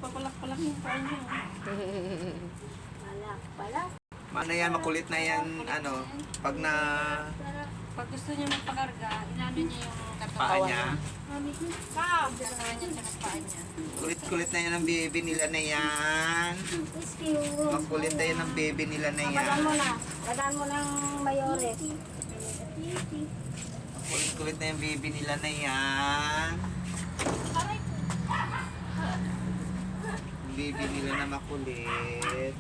Nagpapalak-palak yung paa niya. Palak. Ano yan, makulit na yan, ano, pag na Pag gusto niya magpakarga, inano niya yung paa katawan. niya. Katawan niya tsaka paa niya. Kulit-kulit na yan ang baby nila na yan. Makulit na yan ang baby nila na yan. Lagan mo na. Lagan mo ng mayores. Kulit-kulit na yung baby nila na yan. Baby nila na makulit.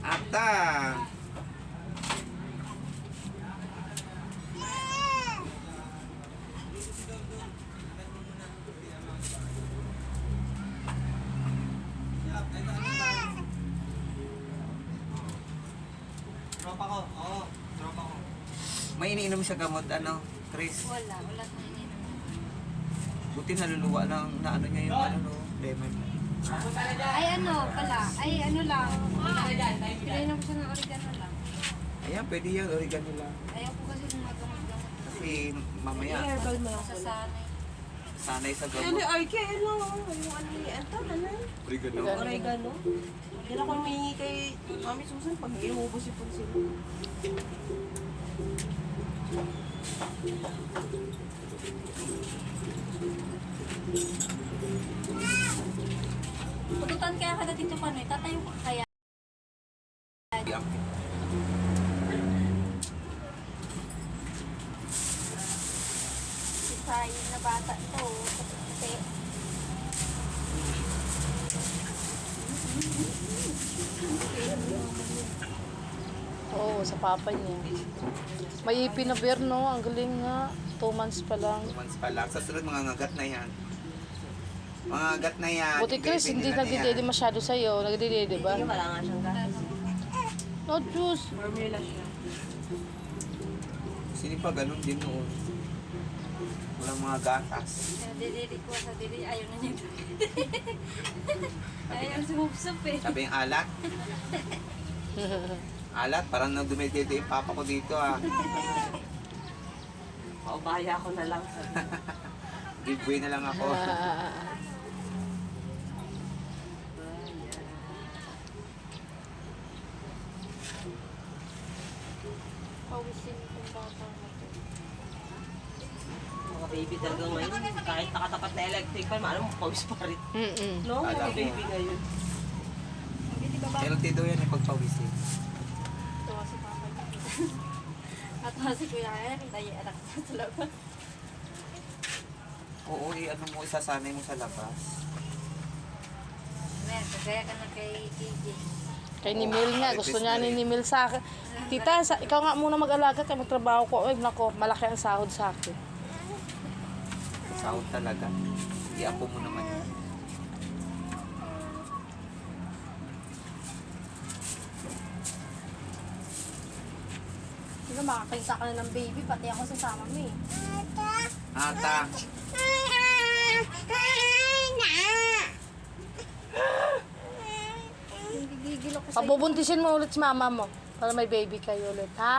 Ata! Tropa ko, oo. Tropa ko. May iniinom siya gamot, ano, Chris? Wala kang ininom. Buti naluluwa lang na ano niya yung ano, no, lemon. Ay ano pala, ay ano lang. Piliin ko siya ng oregano lang. Ayan, pwede yan, oregano lang. Ayaw ko kasi ng magamot-gamot. Kasi mamaya, Herbal mo lang. Sasanay. sanay sa Ano gamot. ay kaya ano? Yung ano ni Anta, ano? Oregano. Oregano. Yan ako humingi kay Mami Susan pag iubos si Ponsil. Pututan kaya kada dito pa no, tatayo ka kaya. Si Sayin na bata to. Kasi Oo, sa papa niya. May ipin na bear, no? Ang galing nga. 2 months pa lang. 2 months pa lang. Sa sunod, mga ngagat na yan. Mga ngagat na yan. Buti Chris, Baby hindi nila na nagdidede yan. masyado sa'yo. Nagdidede, ba? Wala nga siyang gas. No juice. Formula siya. Sino pa ganun din noon? Walang mga gatas. dili ko sa dili ayaw na niya. Ayaw sumupsup eh. Sabi yung alat. Alat, parang nang dumidede yung papa ko dito ah. Paubaya ko na lang. Giveaway na lang ako. Pawisin itong bata na to. Mga baby talaga ngayon. Kahit nakatapat na electric fan, alam mo, pawis pa rin. No? Alam Mga mo. baby ngayon. Healthy daw yan yung pagpawisin. Tuwa si papa niya. At tuwa si kuya kaya kita yung anak niya sa labas. Oo, ano mo, isasanay mo sa labas. Ayan, kagaya ka na kay KJ. Kay ni Mil nga. Gusto niya ni Mil sa akin. Tita, ikaw nga muna mag-alaga kaya magtrabaho ko. Ay, nako, malaki ang sahod sa akin. Sahod talaga. Hindi ako mo naman yun. Sino makakita ka na ng baby, pati ako sasama mo eh. Ata. Gigigil ako sa Pabubuntisin mo ulit si mama mo. Para may baby kayo ulit, ha?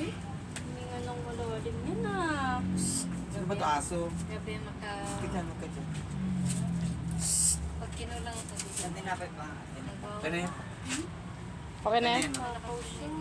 huminga ng malalim niya na. Saan ba ito aso? Gabi maka... Kita mo ka dyan. Pag kinulang ito dito. Saan tinapit pa? Ano yan? Okay na yan? Ano yan? Nakausin.